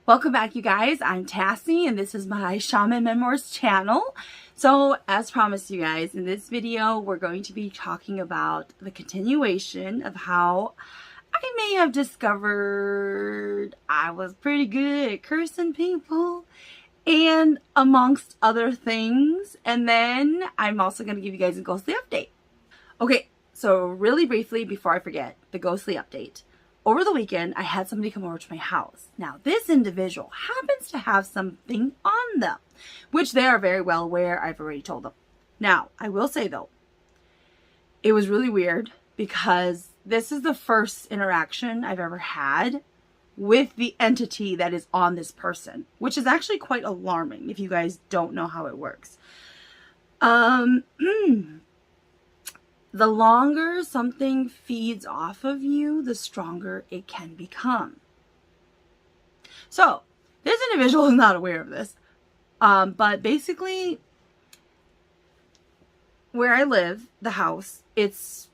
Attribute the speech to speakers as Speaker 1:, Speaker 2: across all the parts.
Speaker 1: Welcome back, you guys. I'm Tassie, and this is my Shaman Memoirs channel. So, as promised, you guys, in this video, we're going to be talking about the continuation of how I may have discovered I was pretty good at cursing people, and amongst other things. And then I'm also going to give you guys a ghostly update. Okay, so really briefly, before I forget, the ghostly update. Over the weekend, I had somebody come over to my house. Now, this individual happens to have something on them, which they are very well aware. I've already told them. Now, I will say, though, it was really weird because this is the first interaction I've ever had with the entity that is on this person, which is actually quite alarming if you guys don't know how it works. The longer something feeds off of you, the stronger it can become. So, this individual is not aware of this. But basically, where I live, the house, it's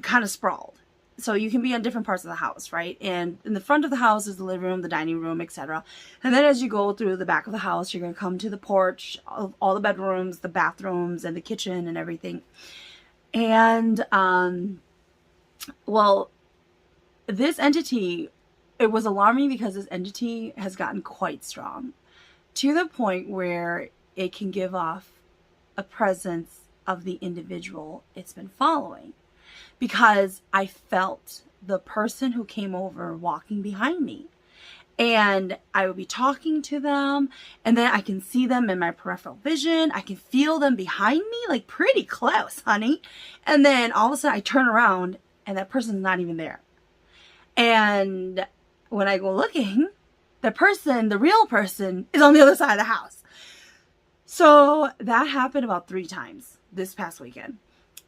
Speaker 1: kind of sprawled. So you can be on different parts of the house, right? And in the front of the house is the living room, the dining room, etc. And then as you go through the back of the house, you're going to come to the porch, all the bedrooms, the bathrooms, and the kitchen and everything. And, well, this entity, it was alarming because this entity has gotten quite strong to the point where it can give off a presence of the individual it's been following, because I felt the person who came over walking behind me. And I would be talking to them, and then I can see them in my peripheral vision. I can feel them behind me, like pretty close, honey. And then all of a sudden I turn around and that person's not even there. And when I go looking, the person, the real person, is on the other side of the house. So that happened about 3 times this past weekend.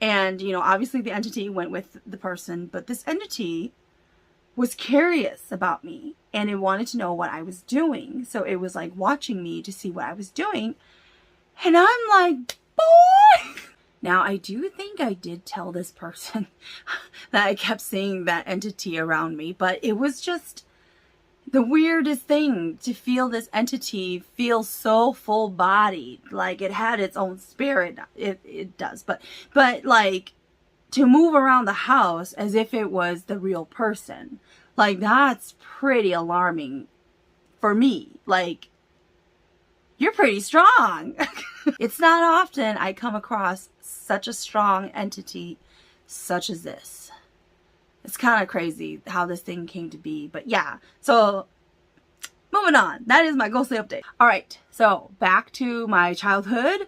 Speaker 1: And, you know, obviously the entity went with the person, but this entity was curious about me and it wanted to know what I was doing. So it was like watching me to see what I was doing. And I'm like, boy! Now, I do think I did tell this person that I kept seeing that entity around me, but it was just the weirdest thing to feel this entity feel so full-bodied, like it had its own spirit. It does, but like, to move around the house as if it was the real person. Like, that's pretty alarming for me. Like, you're pretty strong. It's not often I come across such a strong entity such as this. It's kind of crazy how this thing came to be. But yeah, so moving on. That is my ghostly update. All right, so back to my childhood.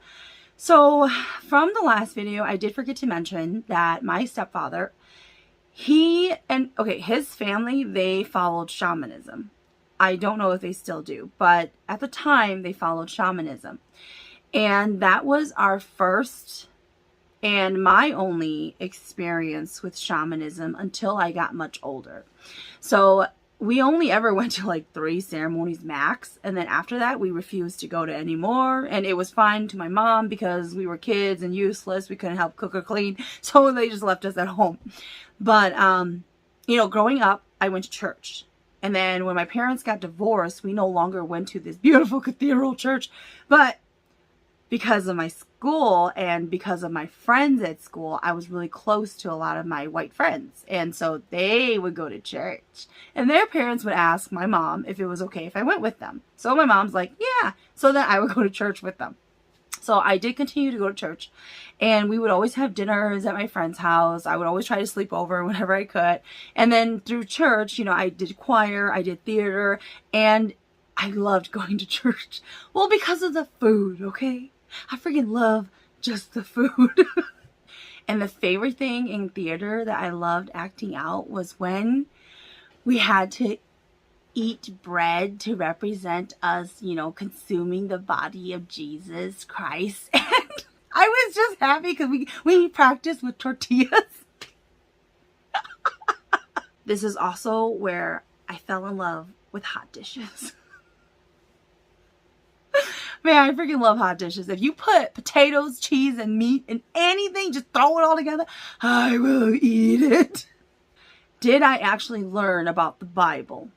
Speaker 1: So from the last video, I did forget to mention that my stepfather, his family, they followed shamanism. I don't know if they still do, but at the time they followed shamanism. And that was our first and my only experience with shamanism until I got much older. So we only ever went to like 3 ceremonies max. And then after that, we refused to go to any more. And it was fine to my mom because we were kids and useless. We couldn't help cook or clean. So they just left us at home. But, you know, growing up, I went to church. And then when my parents got divorced, we no longer went to this beautiful cathedral church. But because of my school and because of my friends at school, I was really close to a lot of my white friends. And so they would go to church. And their parents would ask my mom if it was okay if I went with them. So my mom's like, yeah. So then I would go to church with them. So I did continue to go to church. And we would always have dinners at my friend's house. I would always try to sleep over whenever I could. And then through church, you know, I did choir, I did theater, and I loved going to church. Well, because of the food, okay? I freaking love just the food. And the favorite thing in theater that I loved acting out was when we had to eat bread to represent us, you know, consuming the body of Jesus Christ. And I was just happy because we practiced with tortillas. This is also where I fell in love with hot dishes. Man, I freaking love hot dishes. If you put potatoes, cheese, and meat in anything, just throw it all together, I will eat it. Did I actually learn about the Bible?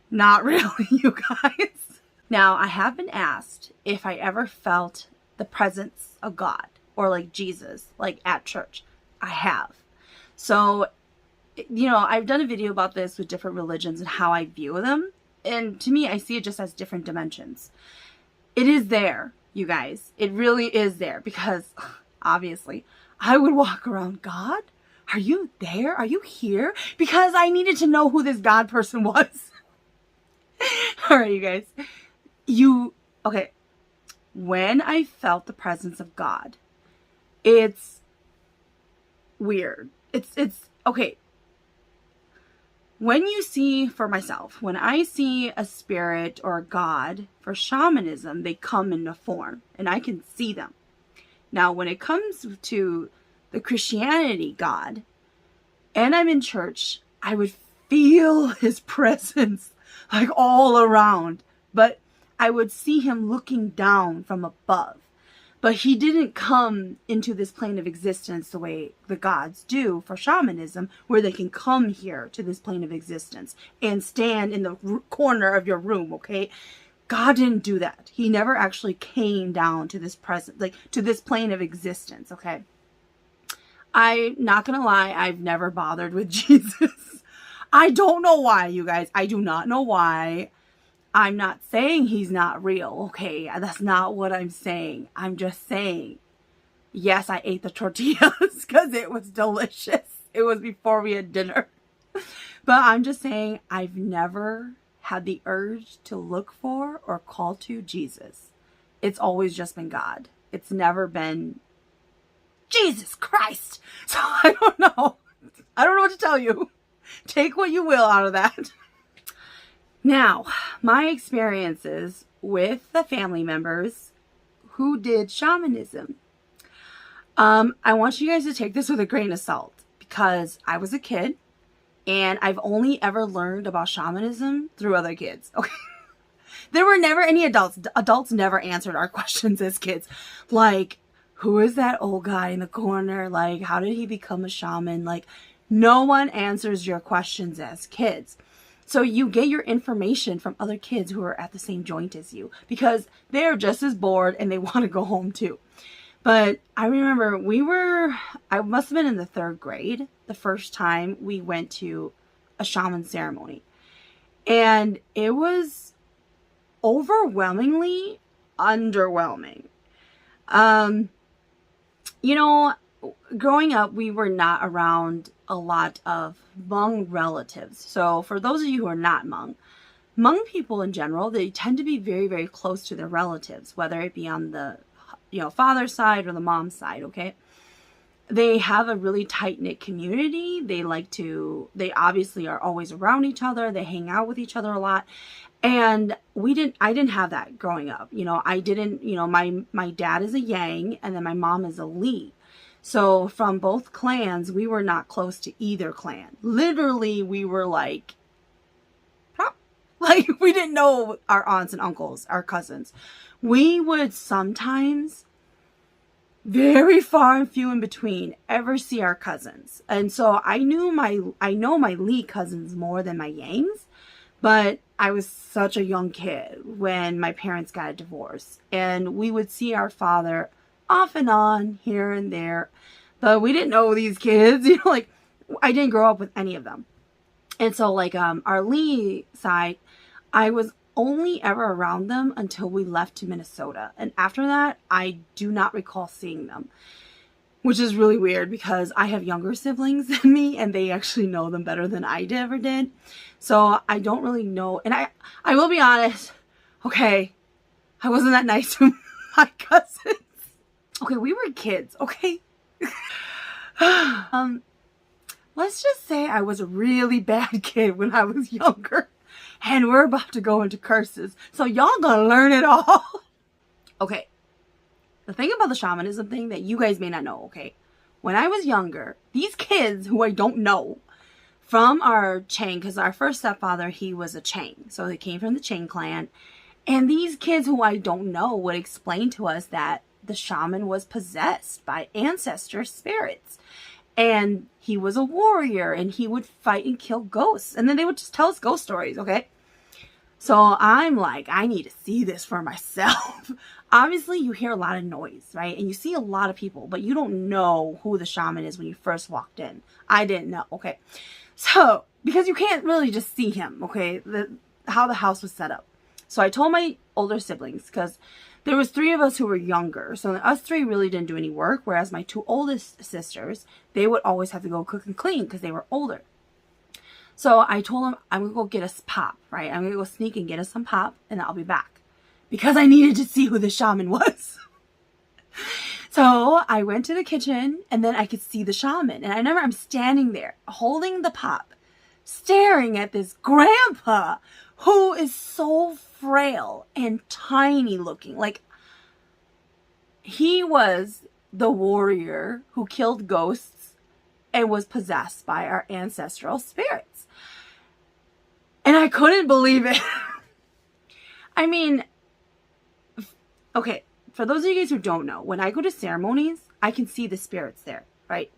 Speaker 1: Not really, you guys. Now, I have been asked if I ever felt the presence of God or like Jesus, like at church. I have. So, I've done a video about this with different religions and how I view them. And to me, I see it just as different dimensions. It is there, you guys. It really is there because obviously I would walk around, God, are you there? Are you here? Because I needed to know who this God person was. All right, you guys. Okay. When I felt the presence of God, it's weird. It's okay. When I see a spirit or a god for shamanism, they come in a form and I can see them. Now, when it comes to the Christianity God, and I'm in church, I would feel his presence like all around, but I would see him looking down from above. But he didn't come into this plane of existence the way the gods do for shamanism, where they can come here to this plane of existence and stand in the corner of your room, okay? God didn't do that. He never actually came down to this to this plane of existence, okay? I'm not gonna lie, I've never bothered with Jesus. I don't know why, you guys. I do not know why. I'm not saying he's not real, okay? That's not what I'm saying. I'm just saying, yes, I ate the tortillas because it was delicious. It was before we had dinner. But I'm just saying, I've never had the urge to look for or call to Jesus. It's always just been God. It's never been Jesus Christ. So I don't know. I don't know what to tell you. Take what you will out of that. Now, my experiences with the family members who did shamanism. I want you guys to take this with a grain of salt because I was a kid and I've only ever learned about shamanism through other kids. Okay. There were never any adults. Adults never answered our questions as kids. Like, who is that old guy in the corner? Like, how did he become a shaman? Like, no one answers your questions as kids. So you get your information from other kids who are at the same joint as you because they're just as bored and they want to go home too. But I remember I must have been in the 3rd grade the first time we went to a shaman ceremony. And it was overwhelmingly underwhelming. Growing up, we were not around a lot of Hmong relatives. So for those of you who are not Hmong people in general, they tend to be very, very close to their relatives, whether it be on the, father's side or the mom's side, okay? They have a really tight-knit community. They obviously are always around each other. They hang out with each other a lot. And I didn't have that growing up. My dad is a Yang and then my mom is a Lee. So from both clans, we were not close to either clan. Literally, we were like we didn't know our aunts and uncles, our cousins. We would sometimes, very far and few in between, ever see our cousins. And so I know my Lee cousins more than my Yangs, but I was such a young kid when my parents got a divorce. And we would see our father off and on, here and there. But we didn't know these kids. I didn't grow up with any of them. And so, our Lee side, I was only ever around them until we left to Minnesota. And after that, I do not recall seeing them. Which is really weird because I have younger siblings than me and they actually know them better than I ever did. So I don't really know. And I will be honest, okay, I wasn't that nice to my cousins. Okay, we were kids, okay? Let's just say I was a really bad kid when I was younger. And we're about to go into curses. So y'all gonna learn it all. Okay. The thing about the shamanism thing that you guys may not know, okay? When I was younger, these kids who I don't know from our Chang, because our first stepfather, he was a Chang. So they came from the Chang clan. And these kids who I don't know would explain to us that the shaman was possessed by ancestor spirits. And he was a warrior and he would fight and kill ghosts. And then they would just tell us ghost stories, okay? So I'm like, I need to see this for myself. Obviously, you hear a lot of noise, right? And you see a lot of people, but you don't know who the shaman is when you first walked in. I didn't know, okay? So, because you can't really just see him, okay? How the house was set up. So I told my older siblings, because there was 3 of us who were younger. So us 3 really didn't do any work, whereas my 2 oldest sisters, they would always have to go cook and clean because they were older. So I told them, I'm going to go get us pop, right? I'm going to go sneak and get us some pop, and I'll be back. Because I needed to see who the shaman was. So I went to the kitchen, and then I could see the shaman. And I remember I'm standing there, holding the pop, staring at this grandpa who is so frail and tiny looking. Like, he was the warrior who killed ghosts and was possessed by our ancestral spirits. And I couldn't believe it. I mean, okay, for those of you guys who don't know, when I go to ceremonies, I can see the spirits there, right?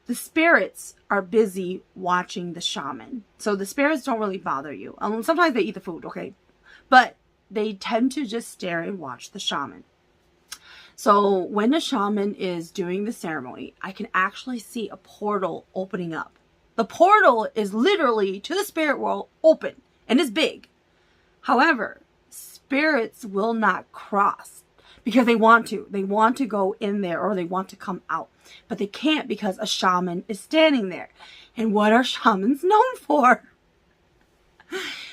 Speaker 1: The spirits are busy watching the shaman. So the spirits don't really bother you. Sometimes they eat the food, okay? But they tend to just stare and watch the shaman. So when the shaman is doing the ceremony, I can actually see a portal opening up. The portal is literally to the spirit world open and is big. However, spirits will not cross because they want to. They want to go in there or they want to come out. But they can't because a shaman is standing there. And what are shamans known for?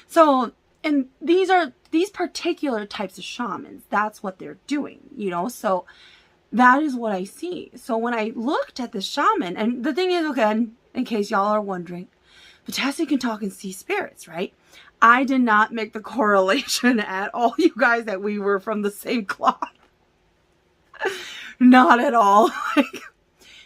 Speaker 1: So, and these particular types of shamans, that's what they're doing, you know? So that is what I see. So when I looked at the shaman, and the thing is, again, in case y'all are wondering, but Tassie can talk and see spirits, right? I did not make the correlation at all, you guys, that we were from the same cloth. Not at all.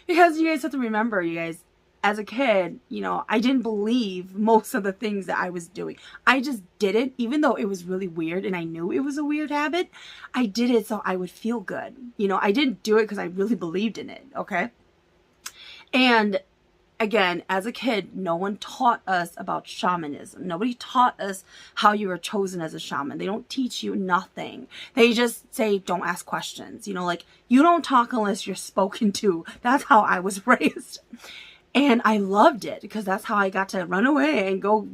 Speaker 1: Because you guys have to remember, you guys, as a kid, you know, I didn't believe most of the things that I was doing. I just did it, even though it was really weird and I knew it was a weird habit. I did it so I would feel good. You know, I didn't do it because I really believed in it, okay? And again, as a kid, no one taught us about shamanism. Nobody taught us how you were chosen as a shaman. They don't teach you nothing. They just say, don't ask questions. You know, like, you don't talk unless you're spoken to. That's how I was raised. And I loved it because that's how I got to run away and go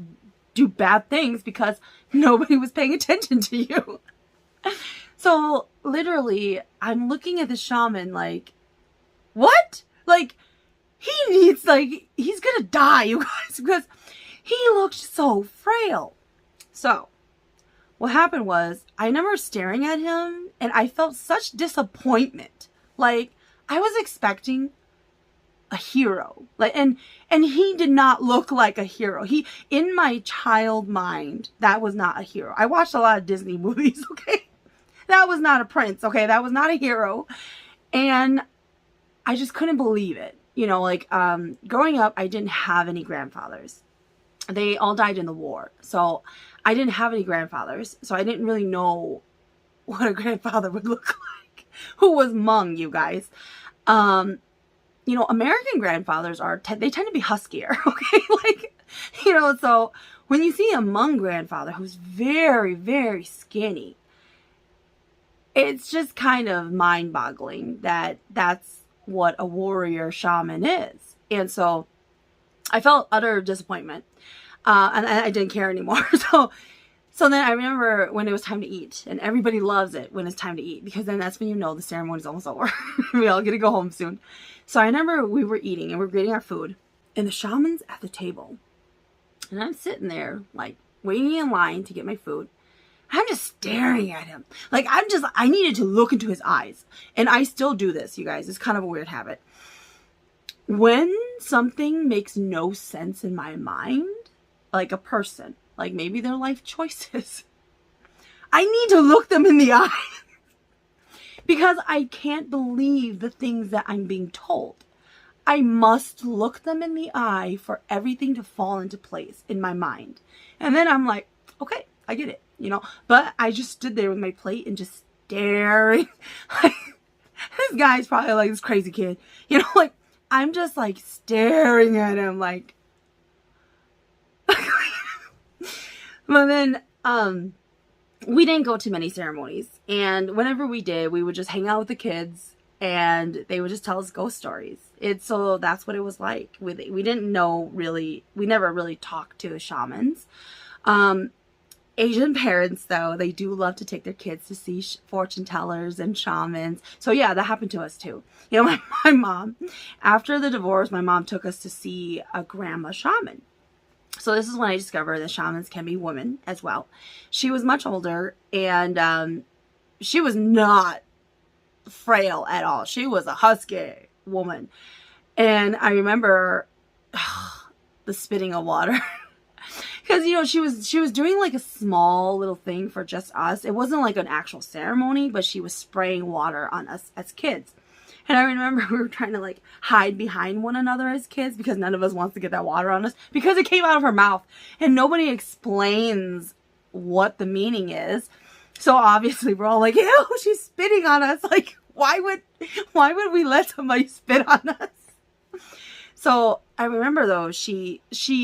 Speaker 1: do bad things because nobody was paying attention to you. So literally, I'm looking at the shaman like, what? Like, he needs, like, he's gonna die, you guys, because he looked so frail. So what happened was, I remember staring at him and I felt such disappointment. Like, I was expecting a hero, like, and he did not look like a hero. He, in my child mind, that was not a hero. I watched a lot of Disney movies, okay? That was not a prince, okay? That was not a hero. And I just couldn't believe it. You know, like, growing up, I didn't have any grandfathers. They all died in the war. So I didn't have any grandfathers. So I didn't really know what a grandfather would look like. Who was Hmong, you guys? You know, American grandfathers they tend to be huskier, okay? Like, you know, so when you see a Hmong grandfather who's very, very skinny, it's just kind of mind-boggling that that's what a warrior shaman is. And so I felt utter disappointment. And I didn't care anymore. So then I remember when it was time to eat, and everybody loves it when it's time to eat, because then that's when you know the ceremony's almost over. We all get to go home soon. So I remember we were eating and we're getting our food, and the shaman's at the table. And I'm sitting there, like, waiting in line to get my food. I'm just staring at him. Like, I needed to look into his eyes. And I still do this, you guys. It's kind of a weird habit. When something makes no sense in my mind, like a person, like maybe their life choices, I need to look them in the eye. Because I can't believe the things that I'm being told. I must look them in the eye for everything to fall into place in my mind. And then I'm like, okay, I get it. You know, but I just stood there with my plate and just staring. Like, this guy's probably like this crazy kid. You know, like, I'm just like staring at him like. But then we didn't go to many ceremonies, and whenever we did, we would just hang out with the kids and they would just tell us ghost stories. So that's what it was like. We didn't know really, we never really talked to the shamans. Asian parents, though, they do love to take their kids to see fortune tellers and shamans. So yeah, that happened to us too. You know, my mom, after the divorce, my mom took us to see a grandma shaman. So this is when I discovered that shamans can be women as well. She was much older, and she was not frail at all. She was a husky woman. And I remember the spitting of water. Because, you know, she was doing like a small little thing for just us. It wasn't like an actual ceremony, but she was spraying water on us as kids. And I remember we were trying to like hide behind one another as kids because none of us wants to get that water on us because it came out of her mouth and nobody explains what the meaning is. So obviously we're all like, ew, she's spitting on us. Like, why would we let somebody spit on us? So I remember though, she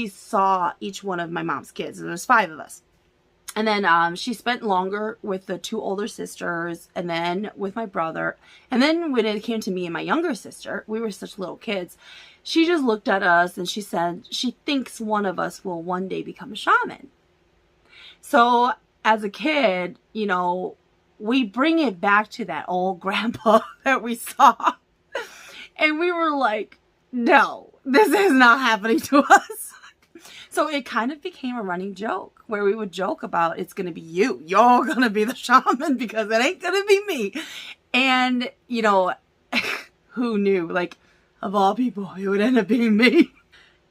Speaker 1: saw each one of my mom's kids, and there's 5 of us. And then she spent longer with the 2 older sisters, and then with my brother. And then when it came to me and my younger sister, we were such little kids. She just looked at us and she said she thinks one of us will one day become a shaman. So as a kid, you know, we bring it back to that old grandpa that we saw. And we were like, no, this is not happening to us. So it kind of became a running joke where we would joke about, it's going to be you. You're going to be the shaman because it ain't going to be me. And, you know, who knew? Like, of all people, it would end up being me.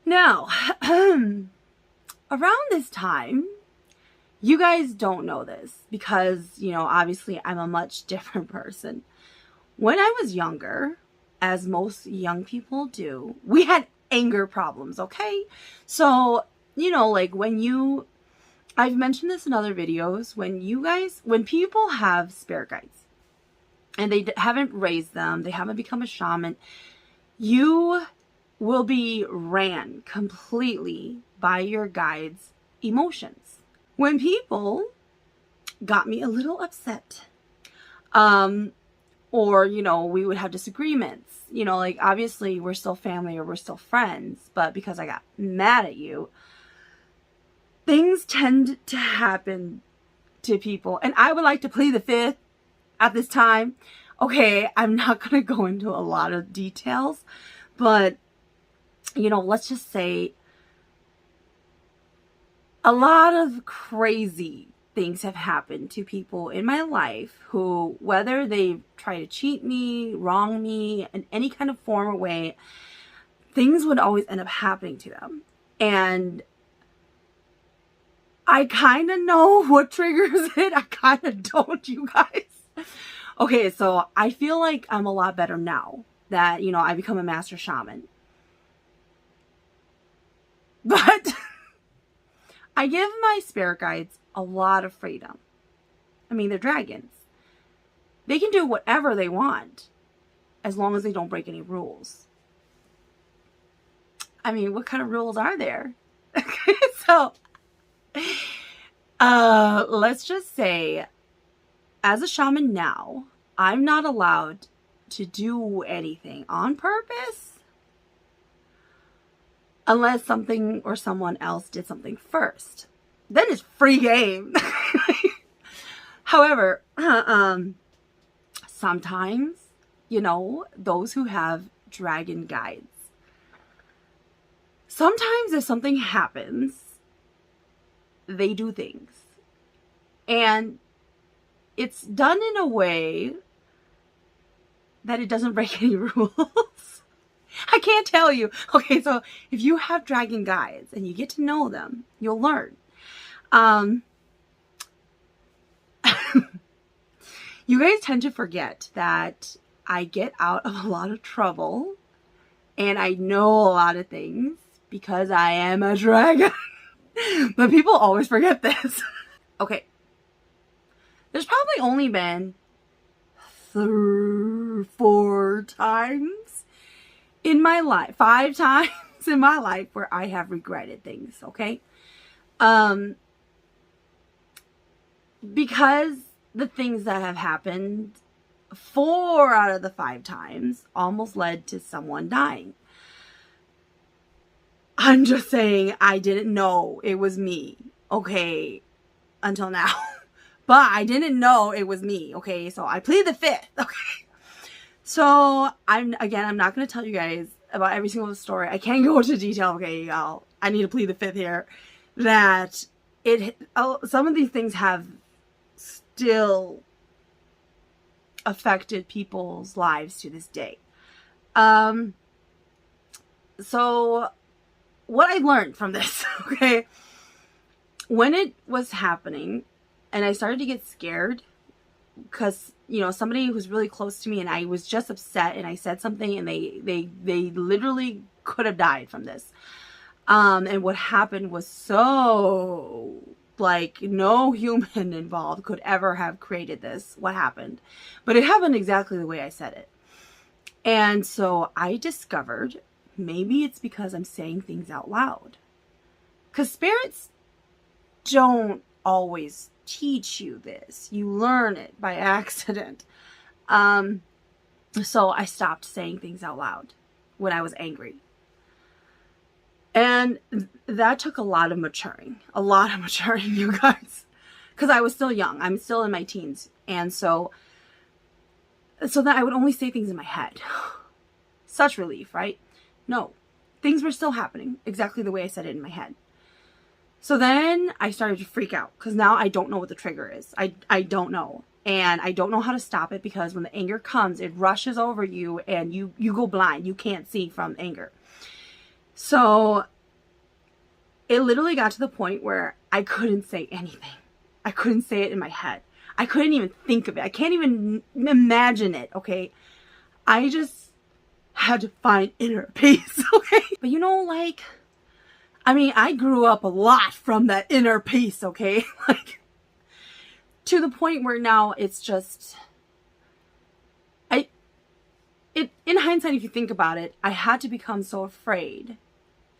Speaker 1: Now, around this time, you guys don't know this because, you know, obviously I'm a much different person. When I was younger, as most young people do, we had anger problems, okay? So, you know, like I've mentioned this in other videos, when people have spirit guides and they haven't raised them, they haven't become a shaman, you will be ran completely by your guide's emotions. When people got me a little upset, or, you know, we would have disagreements, you know, like obviously we're still family or we're still friends, but because I got mad at you, things tend to happen to people. And I would like to plead the 5th at this time. Okay, I'm not going to go into a lot of details, but, you know, let's just say a lot of crazy things have happened to people in my life who, whether they try to cheat me, wrong me in any kind of form or way, things would always end up happening to them. And I kind of know what triggers it. I kind of don't, you guys. Okay, so I feel like I'm a lot better now that, you know, I become a master shaman. But I give my spirit guides a lot of freedom. I mean, they're dragons. They can do whatever they want as long as they don't break any rules. I mean, what kind of rules are there? So, let's just say, as a shaman now, I'm not allowed to do anything on purpose unless something or someone else did something first. Then it's free game. However, sometimes, you know, those who have dragon guides, sometimes if something happens, they do things. And it's done in a way that it doesn't break any rules. I can't tell you. Okay, so if you have dragon guides and you get to know them, you'll learn. You guys tend to forget that I get out of a lot of trouble and I know a lot of things because I am a dragon. But people always forget this. Okay. There's probably only been 4 times in my life, 5 times in my life where I have regretted things, okay? because the things that have happened 4 out of the 5 times almost led to someone dying. I'm just saying, I didn't know it was me, okay, until now. But I didn't know it was me, okay? So I plead the fifth, okay? So I'm not going to tell you guys about every single story. I can't go into detail, okay, y'all. I need to plead the fifth here. That some of these things have still affected people's lives to this day. So what I learned from this, okay, when it was happening and I started to get scared because, somebody who's really close to me and I was just upset and I said something and they literally could have died from this. And what happened was so, like, no human involved could ever have created this, what happened. But it happened exactly the way I said it. And so I discovered maybe it's because I'm saying things out loud. Because spirits don't always teach you this. You learn it by accident. So I stopped saying things out loud when I was angry. And that took a lot of maturing, you guys. Because I was still young. I'm still in my teens. And so that I would only say things in my head. Such relief, right? No, things were still happening exactly the way I said it in my head. So then I started to freak out because now I don't know what the trigger is. I don't know. And I don't know how to stop it because when the anger comes, it rushes over you and you go blind. You can't see from anger. So it literally got to the point where I couldn't say anything. I couldn't say it in my head. I couldn't even think of it. I can't even imagine it, okay? I just had to find inner peace, okay? But I grew up a lot from that inner peace, okay? To the point where now it's just, in hindsight, if you think about it, I had to become so afraid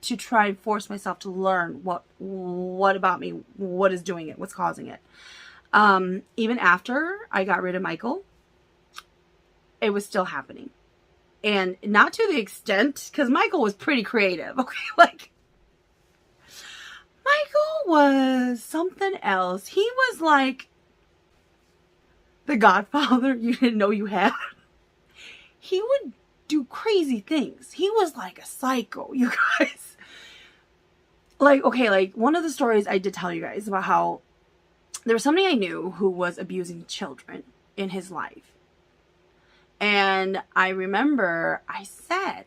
Speaker 1: to try and force myself to learn what about me, what is doing it, what's causing it. Even after I got rid of Michael, it was still happening. And not to the extent, because Michael was pretty creative, okay? Michael was something else. He was like the godfather you didn't know you had. He would do crazy things. He was like a psycho, you guys. One of the stories I did tell you guys about how there was somebody I knew who was abusing children in his life. And I remember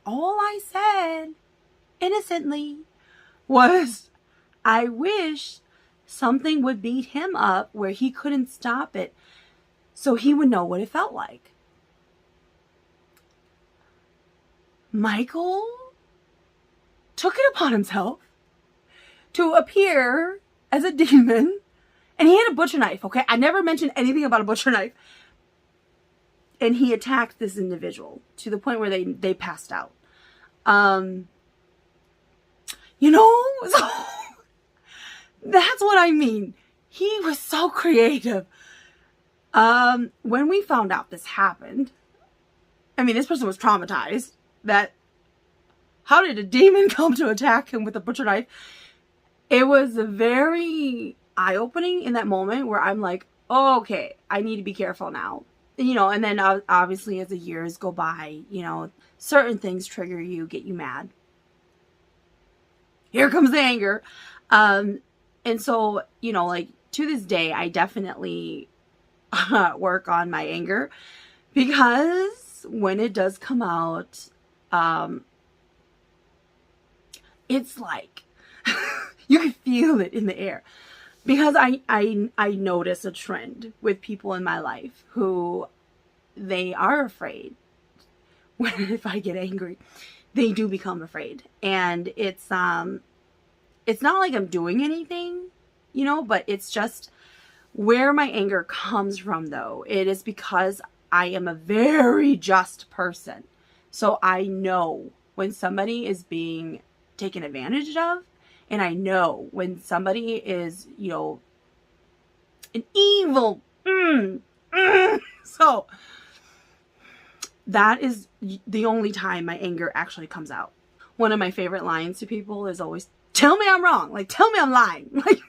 Speaker 1: all I said, innocently, was, I wish something would beat him up where he couldn't stop it so he would know what it felt like. Michael took it upon himself to appear as a demon, and he had a butcher knife, okay? I never mentioned anything about a butcher knife. And he attacked this individual to the point where they passed out. So that's what I mean. He was so creative. When we found out this happened, this person was traumatized. How did a demon come to attack him with a butcher knife? It was very eye-opening in that moment where I'm like, oh, okay, I need to be careful now. And then obviously as the years go by, certain things trigger you, get you mad. Here comes the anger. And so, to this day, I definitely work on my anger because when it does come out, it's like, you can feel it in the air. Because I notice a trend with people in my life who they are afraid. If I get angry, they do become afraid. And it's not like I'm doing anything, but it's just where my anger comes from, though. It is because I am a very just person. So I know when somebody is being taken advantage of. And I know when somebody is, an evil. So that is the only time my anger actually comes out. One of my favorite lines to people is always, tell me I'm wrong. Like, tell me I'm lying. Like,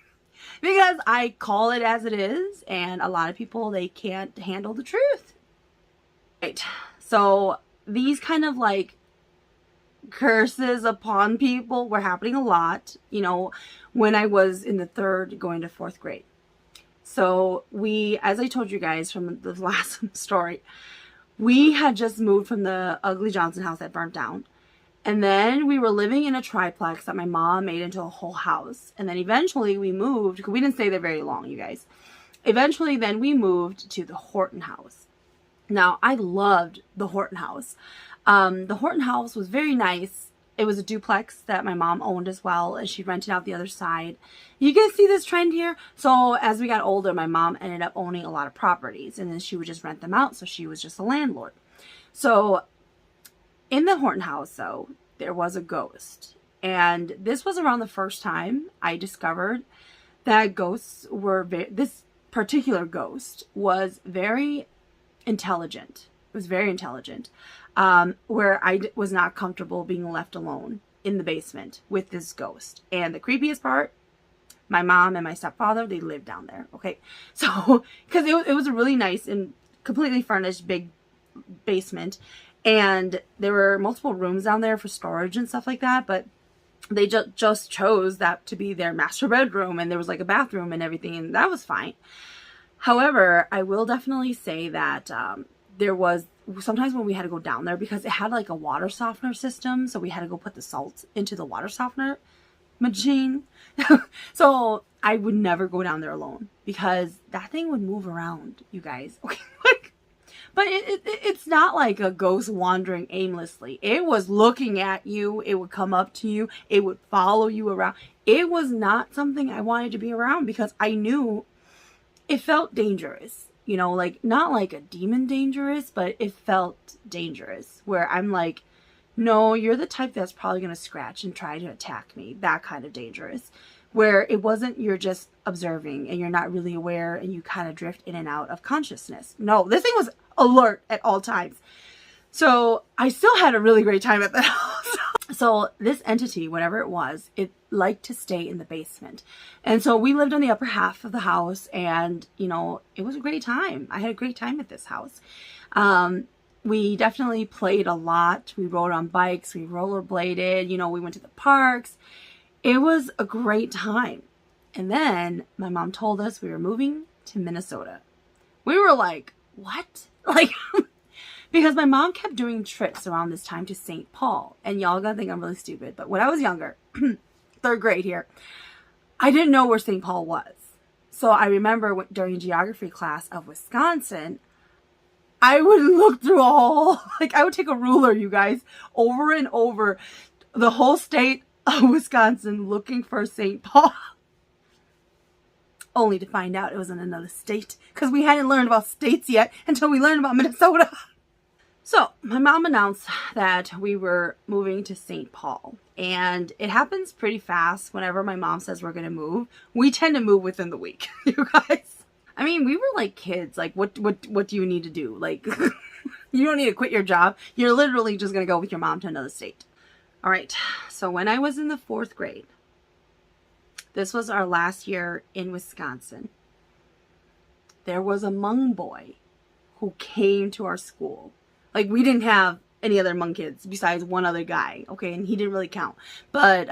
Speaker 1: because I call it as it is, and a lot of people, they can't handle the truth. Right. So these kind of like curses upon people were happening a lot, you know, when I was in the 3rd going to 4th grade. So we, as I told you guys from the last story, we had just moved from the ugly Johnson house that burnt down. And then we were living in a triplex that my mom made into a whole house. And then eventually we moved, because we didn't stay there very long, you guys. Eventually then we moved to the Horton house. Now, I loved the Horton house. The Horton house was very nice. It was a duplex that my mom owned as well, and she rented out the other side. You guys see this trend here? So as we got older, my mom ended up owning a lot of properties, and then she would just rent them out, so she was just a landlord. So in the Horton house, though, there was a ghost. And this was around the first time I discovered that ghosts were this particular ghost was very intelligent. It was very intelligent. Where I was not comfortable being left alone in the basement with this ghost. And the creepiest part, my mom and my stepfather, they lived down there. Okay. So, because it was a really nice and completely furnished big basement. And there were multiple rooms down there for storage and stuff like that. But they just chose that to be their master bedroom. And there was like a bathroom and everything. And that was fine. However, I will definitely say that there was sometimes when we had to go down there, because it had like a water softener system, so we had to go put the salt into the water softener machine. So I would never go down there alone, because that thing would move around, you guys. Okay, but it's not like a ghost wandering aimlessly. It was looking at you. It would come up to you. It would follow you around. It was not something I wanted to be around, because I knew it felt dangerous. You know, like, not like a demon dangerous, but it felt dangerous. Where I'm like, no, you're the type that's probably going to scratch and try to attack me. That kind of dangerous. Where it wasn't you're just observing and you're not really aware and you kind of drift in and out of consciousness. No, this thing was alert at all times. So I still had a really great time at the house. So this entity, whatever it was, it liked to stay in the basement. And so we lived on the upper half of the house, and, you know, it was a great time. I had a great time at this house. We definitely played a lot. We rode on bikes, we rollerbladed, you know, we went to the parks. It was a great time. And then my mom told us we were moving to Minnesota. We were like, what? Like, because my mom kept doing trips around this time to St. Paul. And y'all gonna think I'm really stupid, but when I was younger, 3rd grade here, I didn't know where St. Paul was. So I remember during geography class of Wisconsin, I would look through all, like, I would take a ruler, you guys, over and over the whole state of Wisconsin looking for St. Paul. Only to find out it was in another state, because we hadn't learned about states yet until we learned about Minnesota. So my mom announced that we were moving to St. Paul, and it happens pretty fast. Whenever my mom says we're going to move, we tend to move within the week, you guys. I mean, we were like kids. Like, what do you need to do? Like, you don't need to quit your job. You're literally just going to go with your mom to another state. All right. So when I was in the 4th grade, this was our last year in Wisconsin, there was a Hmong boy who came to our school. Like, we didn't have any other Hmong kids besides one other guy, okay? And he didn't really count. But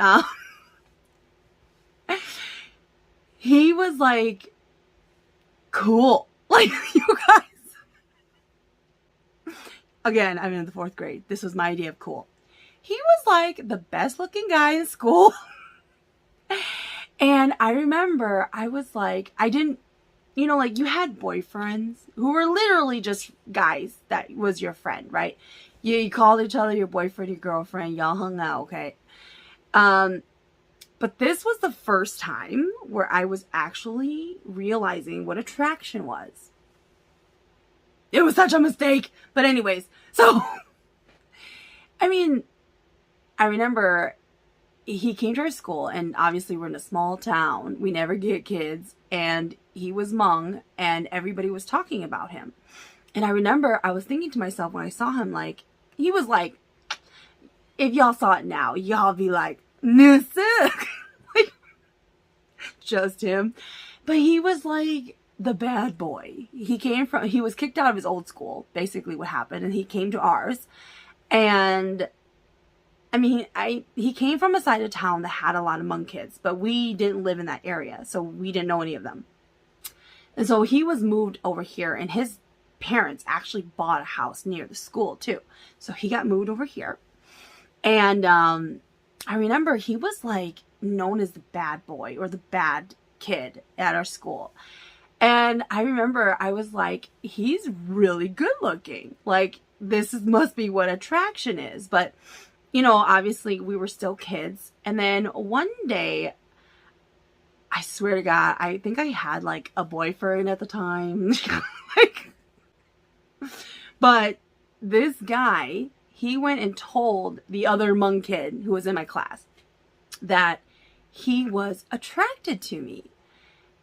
Speaker 1: he was, like, cool. Like, you guys. Again, I'm in the 4th grade. This was my idea of cool. He was, like, the best-looking guy in school. And I remember I was like, I didn't, you know, like, you had boyfriends who were literally just guys that was your friend, right? You called each other your boyfriend, your girlfriend, y'all hung out, okay? But this was the first time where I was actually realizing what attraction was. It was such a mistake. But anyways, so, I mean, I remember he came to our school, and obviously we're in a small town. We never get kids, and he was Hmong, and everybody was talking about him. And I remember I was thinking to myself when I saw him, like, he was like, if y'all saw it now, y'all be like, Nusuk. Like, just him. But he was like the bad boy. He was kicked out of his old school, basically what happened, and he came to ours. And I mean, he came from a side of town that had a lot of Hmong kids, but we didn't live in that area, so we didn't know any of them. And so he was moved over here, and his parents actually bought a house near the school too. So he got moved over here. And I remember he was like known as the bad boy or the bad kid at our school. And I remember I was like, he's really good looking. Like, must be what attraction is. But, you know, obviously we were still kids. And then one day, I swear to God, I think I had like a boyfriend at the time. But this guy, he went and told the other Hmong kid who was in my class that he was attracted to me.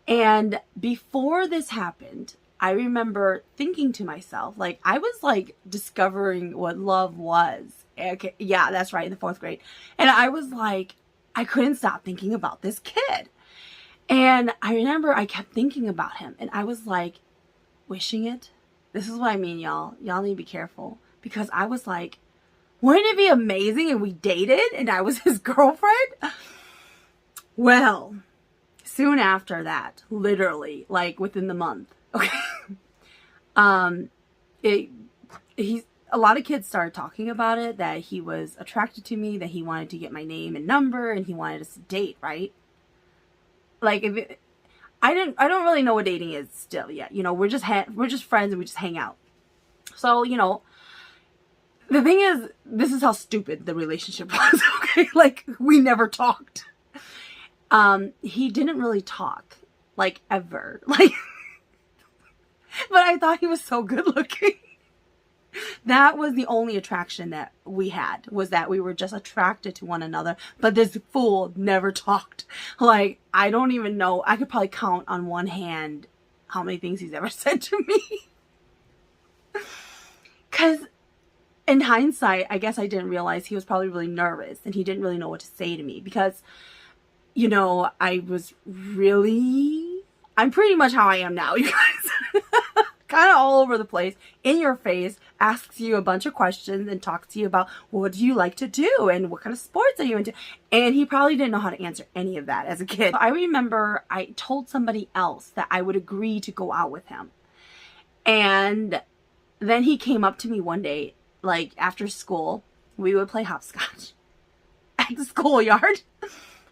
Speaker 1: And before this happened, I remember thinking to myself, like, I was like discovering what love was. Okay, yeah, that's right, in the 4th grade. And I was like, I couldn't stop thinking about this kid. And I remember I kept thinking about him, and I was like, wishing it. This is what I mean, y'all. Y'all need to be careful. Because I was like, wouldn't it be amazing if we dated and I was his girlfriend? Well, soon after that, literally, like within the month, okay, a lot of kids started talking about it, that he was attracted to me, that he wanted to get my name and number, and he wanted us to date, right? Like, I don't really know what dating is still yet. You know, we're just friends and we just hang out. So, you know, the thing is, this is how stupid the relationship was, okay? Like, we never talked. He didn't really talk, like, ever. Like, but I thought he was so good looking. That was the only attraction that we had, was that we were just attracted to one another. But this fool never talked. Like, I don't even know. I could probably count on one hand how many things he's ever said to me. Because in hindsight, I guess I didn't realize he was probably really nervous and he didn't really know what to say to me. Because, you know, I'm pretty much how I am now, you guys. Kind of all over the place, in your face, asks you a bunch of questions and talks to you about, well, what do you like to do and what kind of sports are you into? And he probably didn't know how to answer any of that as a kid. I remember I told somebody else that I would agree to go out with him. And then he came up to me one day, like after school, we would play hopscotch at the schoolyard.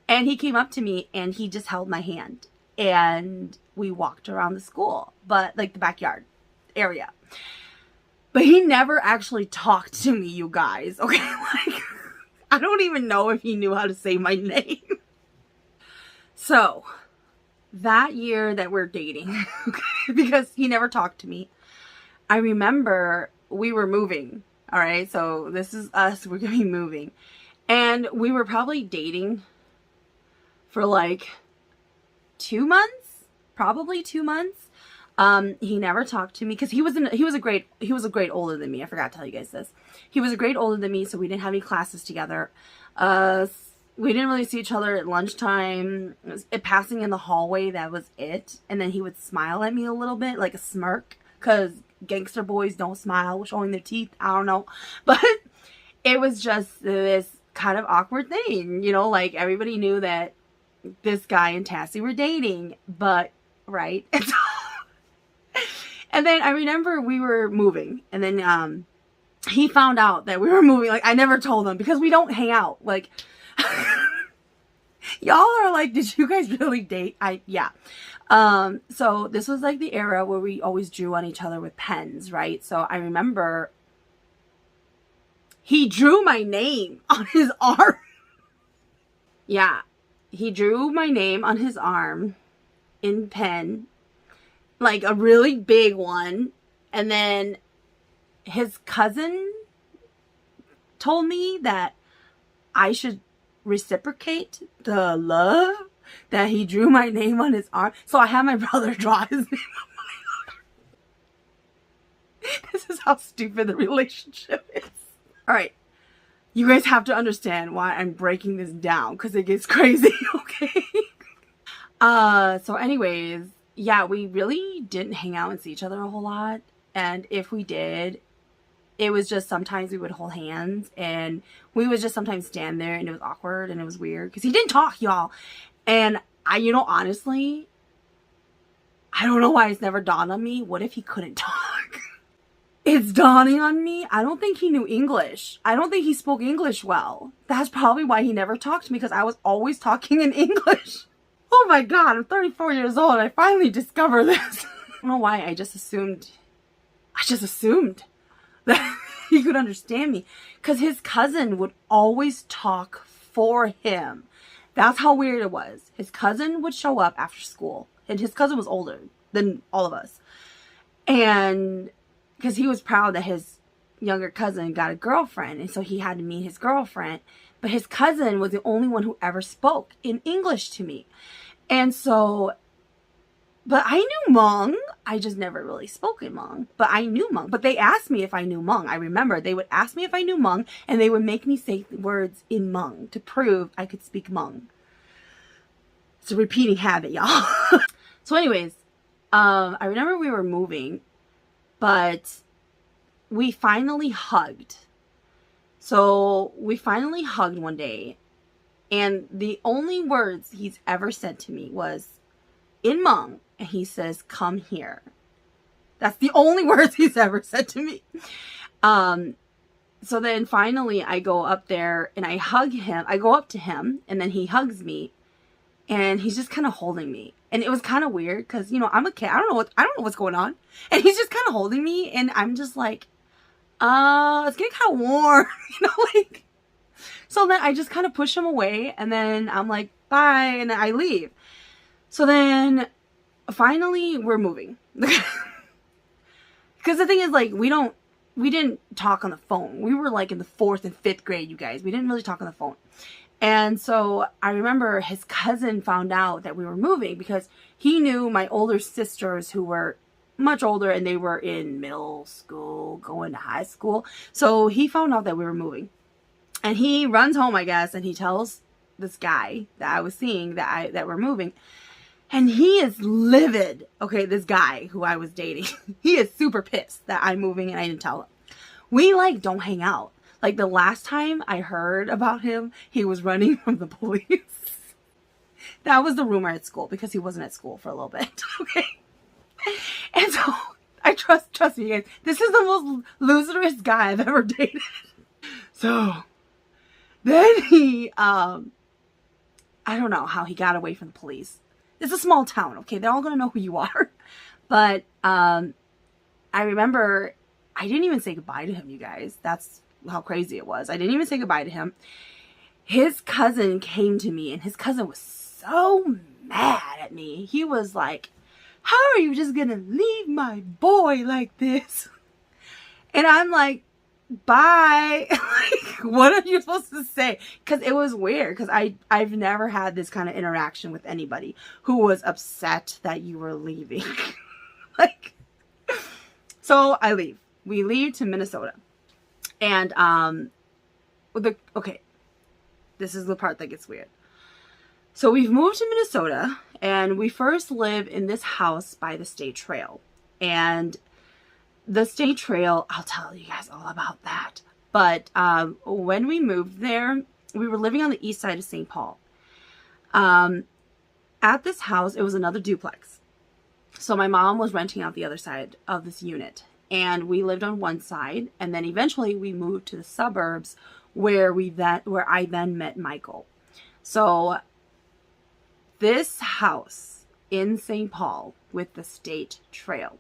Speaker 1: And he came up to me and he just held my hand. And we walked around the school, but like the backyard area. But he never actually talked to me, you guys. Okay, like, I don't even know if he knew how to say my name. So, that year that we're dating, because he never talked to me, I remember we were moving. All right, so this is us. We're going to be moving. And we were probably dating for like 2 months, probably 2 months. He never talked to me because he was a grade older than me. I forgot to tell you guys this. He was a grade older than me, so we didn't have any classes together. We didn't really see each other at lunchtime. Passing in the hallway, that was it. And then he would smile at me a little bit, like a smirk, because gangster boys don't smile, showing their teeth. I don't know. But it was just this kind of awkward thing, you know, like everybody knew that this guy and Tassie were dating, but, right? And then I remember we were moving, and then he found out that we were moving. Like, I never told him because we don't hang out. Like, y'all are like, did you guys really date? Yeah. So this was like the era where we always drew on each other with pens, right? So I remember he drew my name on his arm. Yeah. He drew my name on his arm in pen, like a really big one. And then his cousin told me that I should reciprocate the love that he drew my name on his arm. So I had my brother draw his name on my arm. This is how stupid the relationship is. All right. You guys have to understand why I'm breaking this down, because it gets crazy, okay? So anyways, yeah, we really didn't hang out and see each other a whole lot. And if we did, it was just sometimes we would hold hands and we would just sometimes stand there, and it was awkward and it was weird because he didn't talk, y'all. And honestly, I don't know why it's never dawned on me. What if he couldn't talk? It's dawning on me. I don't think he knew English. I don't think he spoke English well. That's probably why he never talked to me, because I was always talking in English. Oh my God, I'm 34 years old and I finally discovered this. I don't know why, I just assumed that he could understand me, because his cousin would always talk for him. That's how weird it was. His cousin would show up after school, and his cousin was older than all of us. And because he was proud that his younger cousin got a girlfriend, and so he had to meet his girlfriend. But his cousin was the only one who ever spoke in English to me. And so, but I knew Hmong. I just never really spoke in Hmong. But I knew Hmong. But they asked me if I knew Hmong. I remember they would ask me if I knew Hmong, and they would make me say words in Hmong to prove I could speak Hmong. It's a repeating habit, y'all. So anyways, I remember we were moving, but we finally hugged. So we finally hugged one day, and the only words he's ever said to me was in Hmong, and he says, "Come here." That's the only words he's ever said to me. So then finally I go up there and I hug him. I go up to him, and then he hugs me, and he's just kind of holding me. And it was kind of weird because, I'm a kid. I don't know what's going on. And he's just kind of holding me, and I'm just like, it's getting kind of warm, so then I just kind of push him away, and then I'm like, bye, and then I leave. So then finally we're moving. Because the thing is, we didn't talk on the phone. We were in the 4th and 5th grade, you guys. We didn't really talk on the phone. And so I remember his cousin found out that we were moving because he knew my older sisters who were much older, and they were in middle school, going to high school. So he found out that we were moving, and he runs home, I guess, and he tells this guy that I was seeing that we're moving, and he is livid. Okay, this guy who I was dating, he is super pissed that I'm moving and I didn't tell him. We don't hang out. The last time I heard about him, he was running from the police. That was the rumor at school, because he wasn't at school for a little bit. Okay. And so I trust me, guys, this is the most loserous guy I've ever dated. So then he, I don't know how he got away from the police. It's a small town, okay? They're all going to know who you are. But I remember I didn't even say goodbye to him, you guys. That's how crazy it was. I didn't even say goodbye to him. His cousin came to me, and his cousin was so mad at me. He was like, "How are you just gonna leave my boy like this?" And I'm like, bye. What are you supposed to say? Because it was weird, because I've never had this kind of interaction with anybody who was upset that you were leaving. So I leave. We leave to Minnesota. And okay, this is the part that gets weird. So we've moved to Minnesota, and we first live in this house by the state trail. And the state trail, I'll tell you guys all about that. But when we moved there, we were living on the east side of St. Paul. At this house, it was another duplex. So my mom was renting out the other side of this unit. And we lived on one side. And then eventually we moved to the suburbs where I then met Michael. So this house in St. Paul with the state trail.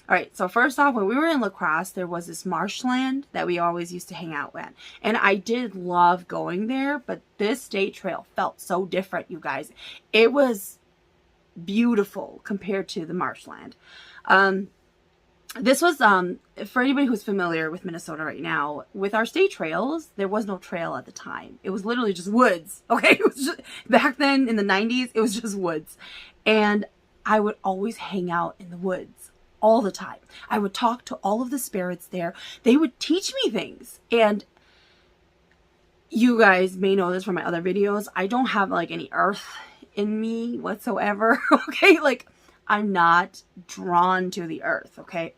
Speaker 1: All right, so first off, when we were in La Crosse, there was this marshland that we always used to hang out at. And I did love going there, but this state trail felt so different, you guys. It was beautiful compared to the marshland. this was, for anybody who's familiar with Minnesota right now, with our state trails, there was no trail at the time. It was literally just woods. Okay. It was just, back then in the 90s, it was just woods. And I would always hang out in the woods all the time. I would talk to all of the spirits there. They would teach me things. And you guys may know this from my other videos. I don't have like any earth in me whatsoever. Okay. Like, I'm not drawn to the earth, okay?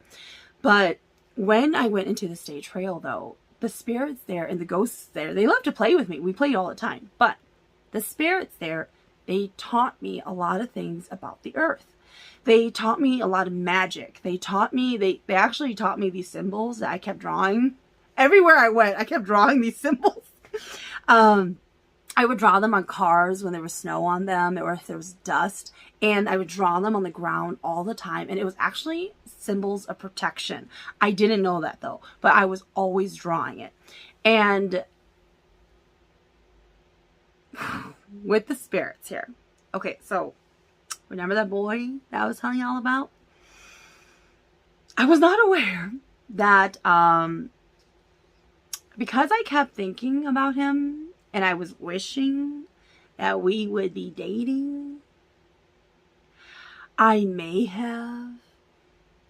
Speaker 1: But when I went into the state trail, though, the spirits there and the ghosts there, they love to play with me. We played all the time. But the spirits there, they taught me a lot of things about the earth. They taught me a lot of magic. They taught me, they actually taught me these symbols that I kept drawing. Everywhere I went, I kept drawing these symbols. I would draw them on cars when there was snow on them or if there was dust. And I would draw them on the ground all the time. And it was actually symbols of protection. I didn't know that though, but I was always drawing it. And with the spirits here. Okay, so remember that boy that I was telling you all about? I was not aware that because I kept thinking about him and I was wishing that we would be dating, I may have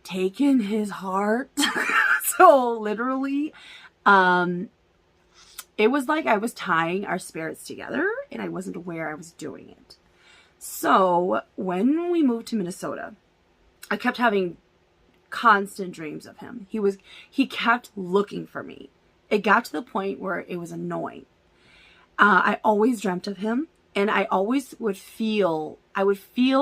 Speaker 1: taken his heart. So literally, it was like I was tying our spirits together and I wasn't aware I was doing it. So when we moved to Minnesota, I kept having constant dreams of him. He kept looking for me. It got to the point where it was annoying. I always dreamt of him, and I always would feel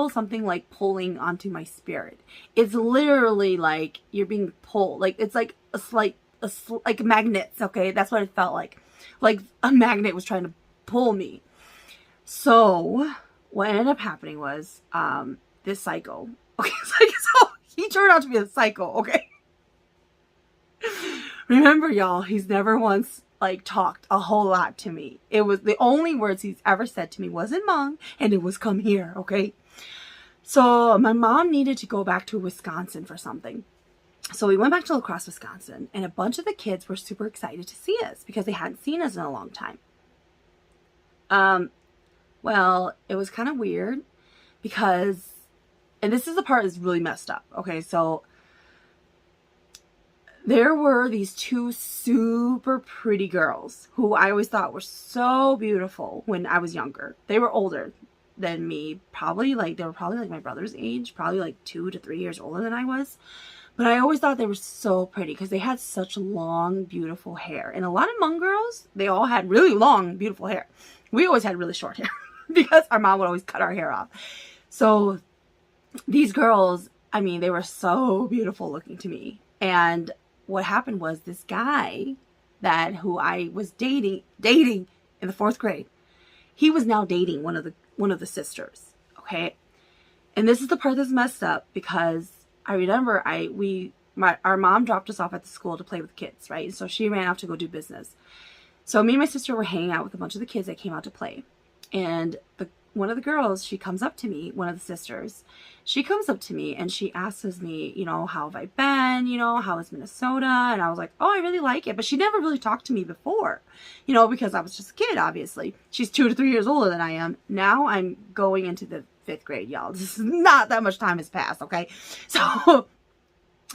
Speaker 1: something like pulling onto my spirit. It's literally like you're being pulled. Like it's like like magnets. Okay. That's what it felt like a magnet was trying to pull me. So what ended up happening was, this psycho. Okay. So he turned out to be a psycho. Okay. Remember y'all, he's never once like talked a whole lot to me. It was the only words he's ever said to me was in Hmong, and it was come here. Okay. So my mom needed to go back to Wisconsin for something. So we went back to La Crosse, Wisconsin, and a bunch of the kids were super excited to see us because they hadn't seen us in a long time. Well, it was kind of weird because, and this is the part that's really messed up. Okay. So there were these two super pretty girls who I always thought were so beautiful when I was younger. They were older than me, they were probably like my brother's age, probably like 2 to 3 years older than I was. But I always thought they were so pretty because they had such long, beautiful hair. And a lot of Hmong girls, they all had really long, beautiful hair. We always had really short hair because our mom would always cut our hair off. So these girls, I mean, they were so beautiful looking to me. And what happened was this guy who I was dating in the 4th grade, he was now dating one of the sisters. Okay. And this is the part that's messed up because I remember our mom dropped us off at the school to play with kids, right? So she ran off to go do business. So me and my sister were hanging out with a bunch of the kids that came out to play. And one of the girls, she comes up to me, one of the sisters, she comes up to me and she asks me, how have I been? How is Minnesota? And I was like, oh, I really like it. But she never really talked to me before, because I was just a kid, obviously. She's 2 to 3 years older than I am. Now I'm going into the 5th grade, y'all. This is not that much time has passed, okay? So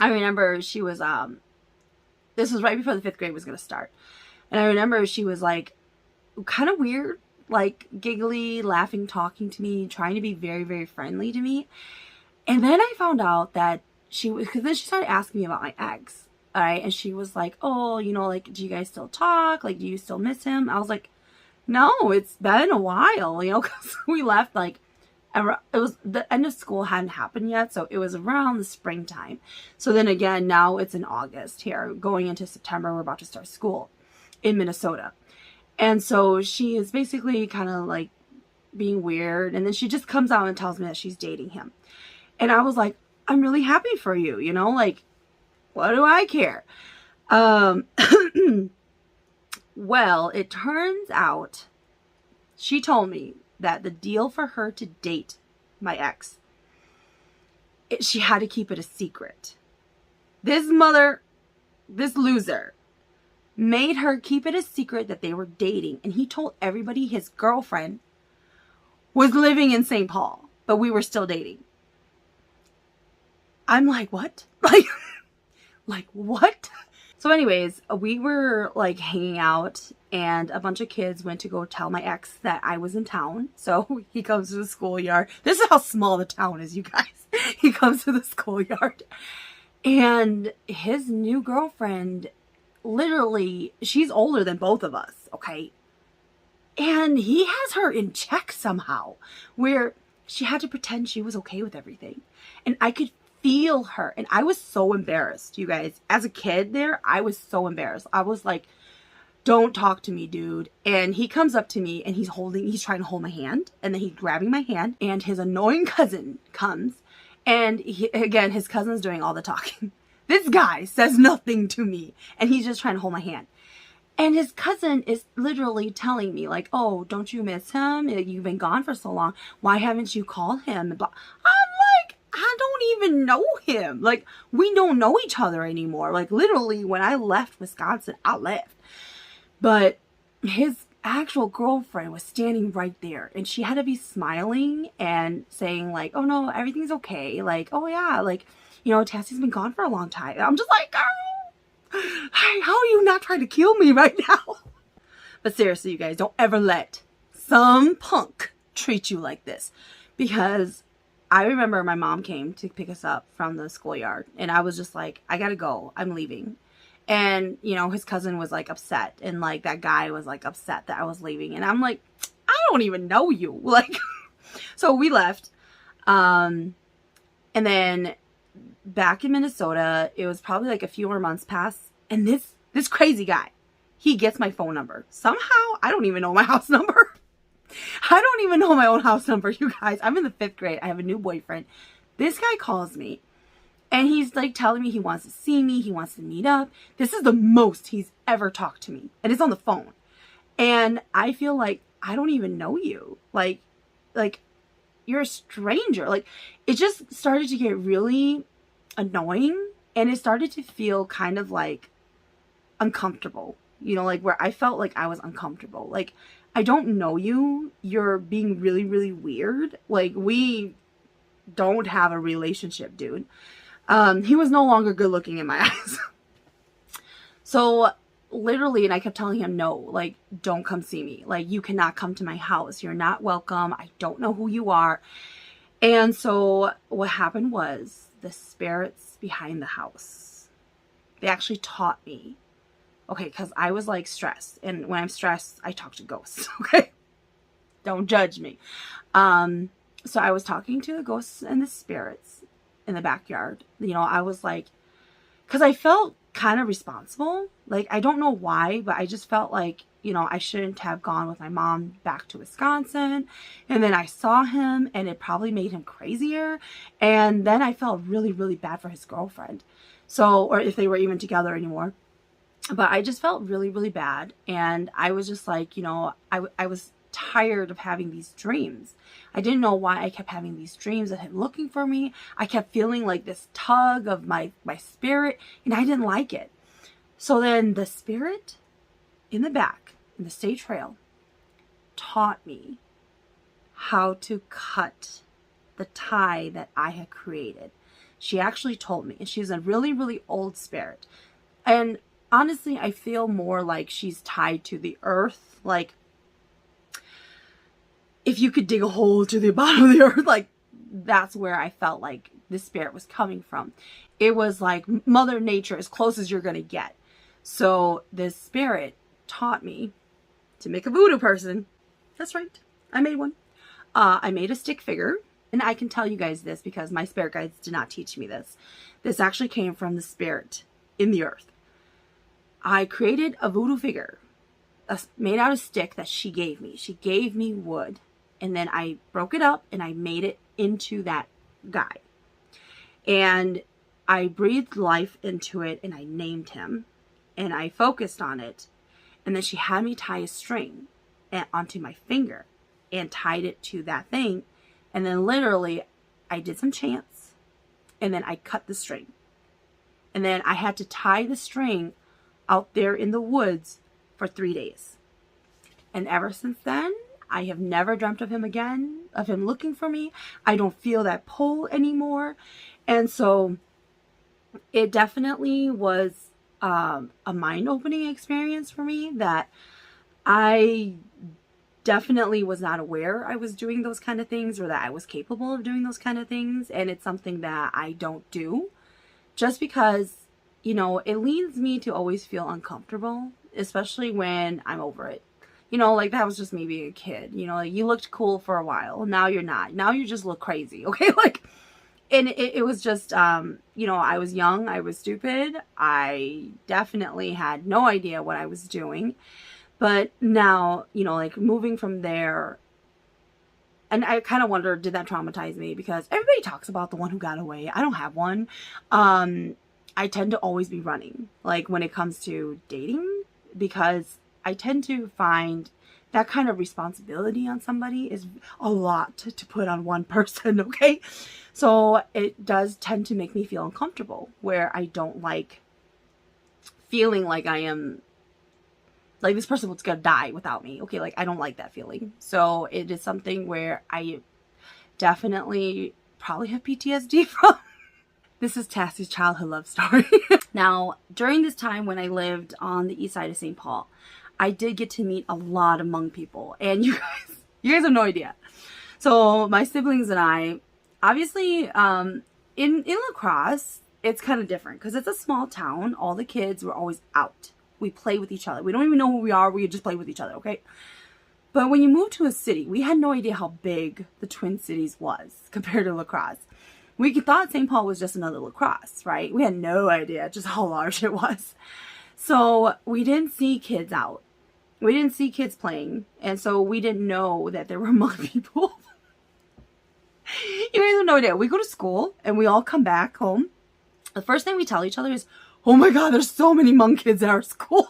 Speaker 1: I remember she was, this was right before the 5th grade was going to start. And I remember she was like kind of weird, like giggly, laughing, talking to me, trying to be very, very friendly to me. And then I found out that because then she started asking me about my ex. All right. And she was like, oh, do you guys still talk? Like, do you still miss him? I was like, no, it's been a while, because we left it was the end of school hadn't happened yet. So it was around the springtime. So then again, now it's in August here, going into September, we're about to start school in Minnesota. And so she is basically kind of like being weird. And then she just comes out and tells me that she's dating him. And I was like, I'm really happy for you, what do I care? Well, it turns out she told me that the deal for her to date my ex, she had to keep it a secret. This loser made her keep it a secret that they were dating, and he told everybody his girlfriend was living in St. Paul, but we were still dating. I'm like, what? Like what? So anyways, we were like hanging out, and a bunch of kids went to go tell my ex that I was in town. So he comes to the schoolyard. This is how small the town is, you guys. He comes to the schoolyard, and his new girlfriend, literally, she's older than both of us, okay? And he has her in check somehow, where she had to pretend she was okay with everything. And I could feel her. And I was so embarrassed, you guys. As a kid there, I was so embarrassed. I was like, don't talk to me, dude. And he comes up to me and he's trying to hold my hand. And then he's grabbing my hand. And his annoying cousin comes. And again, his cousin's doing all the talking. This guy says nothing to me. And he's just trying to hold my hand. And his cousin is literally telling me, like, oh, don't you miss him? You've been gone for so long. Why haven't you called him? I'm like, I don't even know him. Like, we don't know each other anymore. Like, literally, when I left Wisconsin, I left. But his actual girlfriend was standing right there. And she had to be smiling and saying, like, oh, no, everything's okay. Like, oh, yeah, like, you know, Tassie's been gone for a long time. And I'm just like, girl. How are you not trying to kill me right now? But seriously, you guys, don't ever let some punk treat you like this. Because I remember my mom came to pick us up from the schoolyard. And I was just like, I gotta go. I'm leaving. And, you know, his cousin was like upset. And like that guy was like upset that I was leaving. And I'm like, I don't even know you. Like, so we left. And then back in Minnesota, it was probably like a few more months past, and this crazy guy, he gets my phone number. Somehow, I don't even know my house number. I don't even know my own house number, you guys. I'm in the 5th grade. I have a new boyfriend. This guy calls me, and he's like telling me he wants to see me. He wants to meet up. This is the most he's ever talked to me, and it's on the phone. And I feel like I don't even know you. Like you're a stranger. Like, it just started to get really annoying, and it started to feel kind of like uncomfortable, you know, like where I felt like I was uncomfortable. Like, I don't know you, you're being really, really weird. Like, we don't have a relationship, dude. He was no longer good looking in my eyes. So literally, and I kept telling him, no, like, don't come see me. Like, you cannot come to my house. You're not welcome. I don't know who you are. And so what happened was, the spirits behind the house, they actually taught me. Okay, because I was like stressed. And when I'm stressed, I talk to ghosts. Okay? Don't judge me. So I was talking to the ghosts and the spirits in the backyard. You know, I was like, because I felt kind of responsible. Like, I don't know why, but I just felt like, you know, I shouldn't have gone with my mom back to Wisconsin. And then I saw him, and it probably made him crazier. And then I felt really, really bad for his girlfriend. So, or if they were even together anymore. But I just felt really, really bad. And I was just like, you know, I was tired of having these dreams. I didn't know why I kept having these dreams of him looking for me. I kept feeling like this tug of my spirit, and I didn't like it. So then the spirit in the back, in the state trail, taught me how to cut the tie that I had created. She actually told me, and she's a really, really old spirit. And honestly, I feel more like she's tied to the earth. Like, if you could dig a hole to the bottom of the earth, like, that's where I felt like the spirit was coming from. It was like Mother Nature, as close as you're going to get. So this spirit taught me to make a voodoo person. That's right. I made one. I made a stick figure. And I can tell you guys this because my spirit guides did not teach me this. This actually came from the spirit in the earth. I created a voodoo figure made out of stick that she gave me. She gave me wood. And then I broke it up and I made it into that guy. And I breathed life into it and I named him. And I focused on it. And then she had me tie a string onto my finger and tied it to that thing. And then literally I did some chants. And then I cut the string. And then I had to tie the string out there in the woods for 3 days. And ever since then, I have never dreamt of him again, of him looking for me. I don't feel that pull anymore. And so it definitely was a mind-opening experience for me that I definitely was not aware I was doing those kind of things, or that I was capable of doing those kind of things. And it's something that I don't do just because, you know, it leads me to always feel uncomfortable, especially when I'm over it. You know, like that was just me being a kid. You know, like you looked cool for a while. Now you're not. Now you just look crazy. Okay. Like, and it was just, you know, I was young. I was stupid. I definitely had no idea what I was doing. But now, you know, like moving from there, and I kind of wonder, did that traumatize me? Because everybody talks about the one who got away. I don't have one. I tend to always be running, like when it comes to dating, because I tend to find that kind of responsibility on somebody is a lot to put on one person, okay? So it does tend to make me feel uncomfortable, where I don't like feeling like I am, like this person was gonna die without me, okay? Like I don't like that feeling. So it is something where I definitely probably have PTSD from. This is Tassie's childhood love story. Now, during this time when I lived on the east side of St. Paul, I did get to meet a lot of Hmong people, and you guys have no idea. So my siblings and I, obviously, in La Crosse, it's kind of different because it's a small town. All the kids were always out. We play with each other. We don't even know who we are. We just play with each other, okay? But when you move to a city, we had no idea how big the Twin Cities was compared to La Crosse. We thought St. Paul was just another La Crosse, right? We had no idea just how large it was. So we didn't see kids out. We didn't see kids playing. And so we didn't know that there were Hmong people. You guys have no idea. We go to school and we all come back home. The first thing we tell each other is, oh my God, there's so many Hmong kids at our school.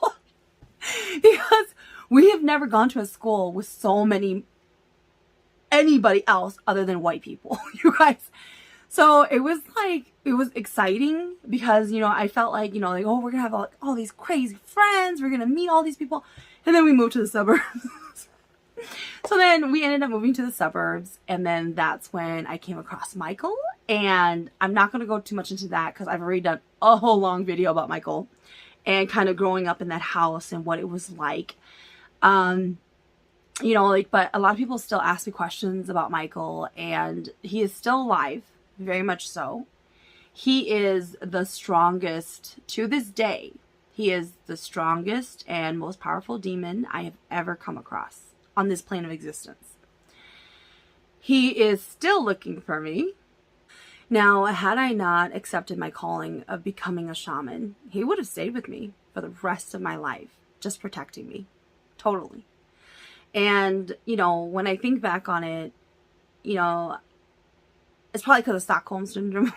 Speaker 1: Because we have never gone to a school with so many, anybody else other than white people, you guys. So it was like, it was exciting because, you know, I felt like, you know, like, oh, we're gonna have all these crazy friends. We're gonna meet all these people. And then we moved to the suburbs. So then we ended up moving to the suburbs. And then that's when I came across Michael. And I'm not going to go too much into that because I've already done a whole long video about Michael and kind of growing up in that house and what it was like. You know, like, but a lot of people still ask me questions about Michael, and he is still alive, very much so. He is the strongest to this day. He is the strongest and most powerful demon I have ever come across on this plane of existence. He is still looking for me. Now, had I not accepted my calling of becoming a shaman, he would have stayed with me for the rest of my life, just protecting me. Totally. And, you know, when I think back on it, you know, it's probably because of Stockholm Syndrome.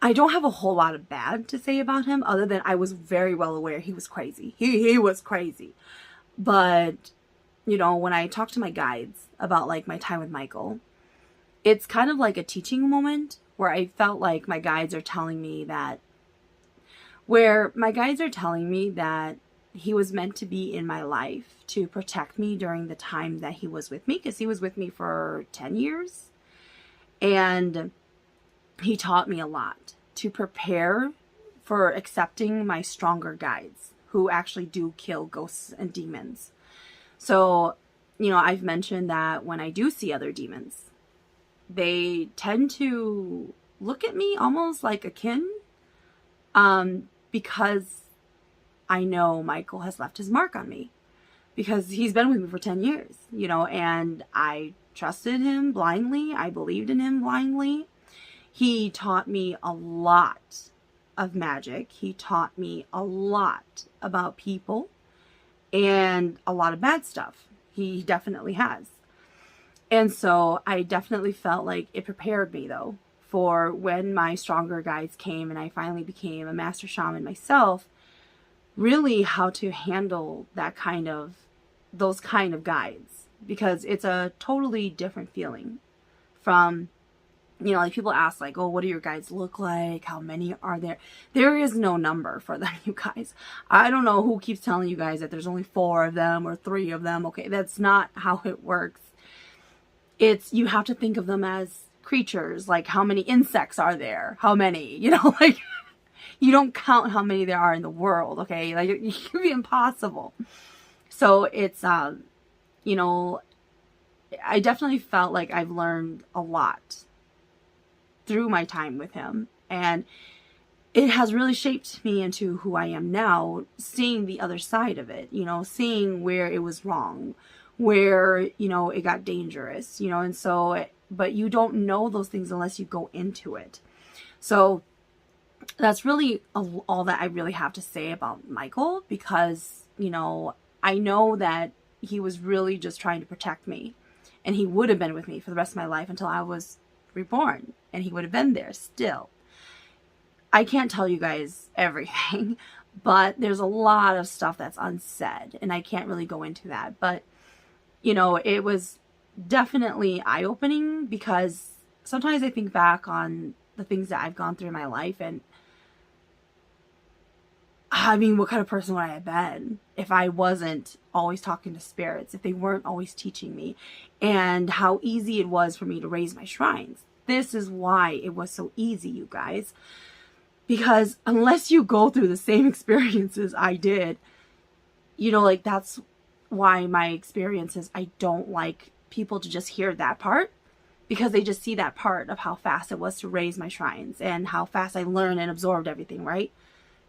Speaker 1: I don't have a whole lot of bad to say about him, other than I was very well aware he was crazy. He was crazy. But, you know, when I talk to my guides about, like, my time with Michael, it's kind of like a teaching moment where I felt like my guides are telling me that, he was meant to be in my life to protect me during the time that he was with me, because he was with me for 10 years. And he taught me a lot to prepare for accepting my stronger guides who actually do kill ghosts and demons. So, you know, I've mentioned that when I do see other demons, they tend to look at me almost like a kin, because I know Michael has left his mark on me, because he's been with me for 10 years, you know, and I trusted him blindly. I believed in him blindly. He taught me a lot of magic. He taught me a lot about people and a lot of bad stuff. He definitely has. And so I definitely felt like it prepared me, though, for when my stronger guides came and I finally became a master shaman myself, really how to handle those kind of guides, because it's a totally different feeling from, You know, like people ask like, oh, what do your guides look like? How many are there? There is no number for them, you guys. I don't know who keeps telling you guys that there's only 4 of them or 3 of them. Okay, that's not how it works. It's, you have to think of them as creatures. Like, how many insects are there? How many? You know, like, you don't count how many there are in the world, okay? Like, it could be impossible. So it's, you know, I definitely felt like I've learned a lot through my time with him, and it has really shaped me into who I am now, seeing the other side of it, you know, seeing where it was wrong, where, you know, it got dangerous, you know, and so, but you don't know those things unless you go into it. So that's really all that I really have to say about Michael, because, you know, I know that he was really just trying to protect me, and he would have been with me for the rest of my life until I was reborn, and he would have been there still. I can't tell you guys everything, but there's a lot of stuff that's unsaid, and I can't really go into that. But, you know, it was definitely eye-opening, because sometimes I think back on the things that I've gone through in my life, and I mean, what kind of person would I have been if I wasn't always talking to spirits, if they weren't always teaching me, and how easy it was for me to raise my shrines. This is why it was so easy, you guys. Because unless you go through the same experiences I did, you know, like, that's why my experiences, I don't like people to just hear that part, because they just see that part of how fast it was to raise my shrines and how fast I learned and absorbed everything, right?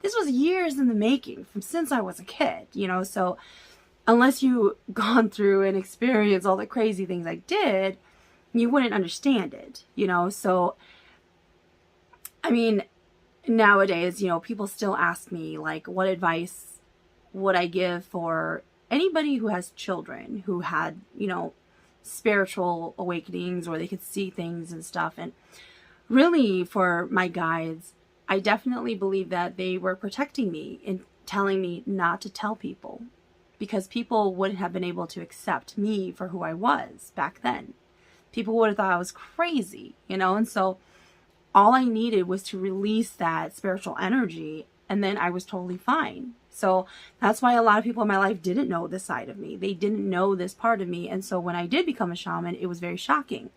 Speaker 1: This was years in the making, from since I was a kid, you know, so unless you gone through and experienced all the crazy things I did, you wouldn't understand it, you know. So, I mean, nowadays, you know, people still ask me, like, what advice would I give for anybody who has children who had, you know, spiritual awakenings, or they could see things and stuff. And really, for my guides, I definitely believe that they were protecting me and telling me not to tell people, because people wouldn't have been able to accept me for who I was back then. People would have thought I was crazy, you know. And so all I needed was to release that spiritual energy, and then I was totally fine. So that's why a lot of people in my life didn't know this side of me. They didn't know this part of me. And so when I did become a shaman, it was very shocking,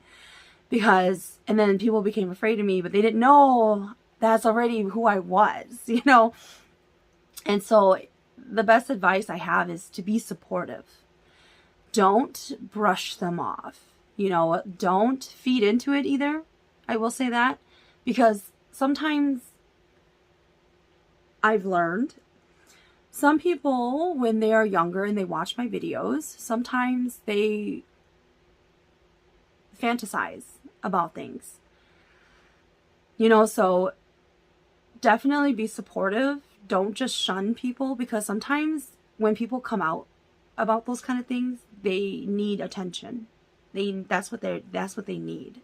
Speaker 1: because, and then people became afraid of me, but they didn't know that's already who I was, you know. And so the best advice I have is to be supportive. Don't brush them off, you know, don't feed into it either. I will say that, because sometimes I've learned some people, when they are younger and they watch my videos, sometimes they fantasize about things, you know. So definitely be supportive. Don't just shun people, because sometimes when people come out about those kind of things, they need attention. That's what they need.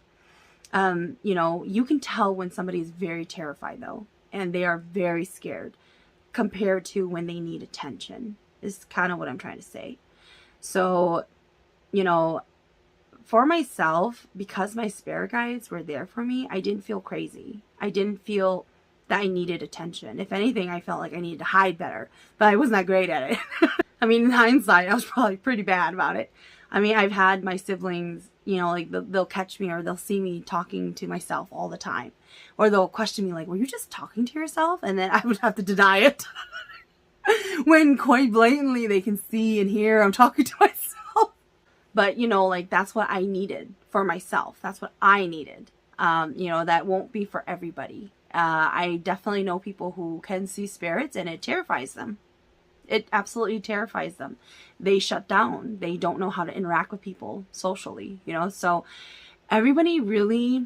Speaker 1: You know, you can tell when somebody is very terrified, though, and they are very scared, compared to when they need attention, is kind of what I'm trying to say. So, you know, for myself, because my spirit guides were there for me, I didn't feel crazy. I didn't feel that I needed attention. If anything, I felt like I needed to hide better, but I wasn't that great at it. I mean, in hindsight, I was probably pretty bad about it. I mean, I've had my siblings, you know, like they'll catch me, or they'll see me talking to myself all the time, or they'll question me like, were you just talking to yourself? And then I would have to deny it when quite blatantly they can see and hear I'm talking to myself. But, you know, like, that's what I needed for myself. That's what I needed. You know, that won't be for everybody. I definitely know people who can see spirits and it terrifies them. It absolutely terrifies them. They shut down. They don't know how to interact with people socially, you know. So everybody really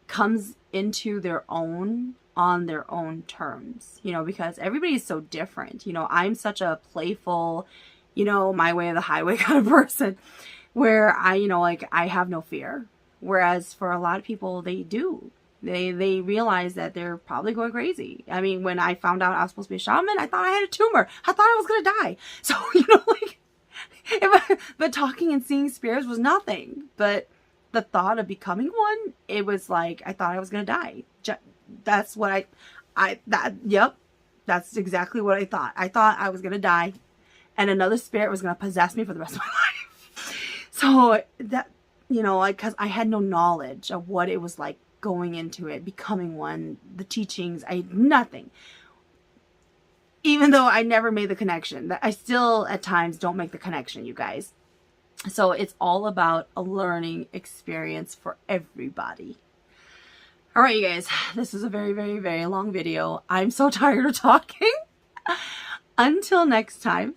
Speaker 1: comes into their own on their own terms, you know, because everybody is so different. You know, I'm such a playful, you know, my way or the highway kind of person, where I, you know, like, I have no fear. Whereas for a lot of people, they do. They realize that they're probably going crazy. I mean, when I found out I was supposed to be a shaman, I thought I had a tumor. I thought I was going to die. So, you know, like, but talking and seeing spirits was nothing. But the thought of becoming one, it was like I thought I was gonna die. That's what yep, that's exactly what I thought. I thought I was gonna die, and another spirit was gonna possess me for the rest of my life. So that, you know, because I had no knowledge of what it was like going into it, becoming one, the teachings, nothing. Even though I never made the connection, that I still at times don't make the connection, you guys. So it's all about a learning experience for everybody. All right, you guys, this is a very, very, very long video. I'm so tired of talking. Until next time,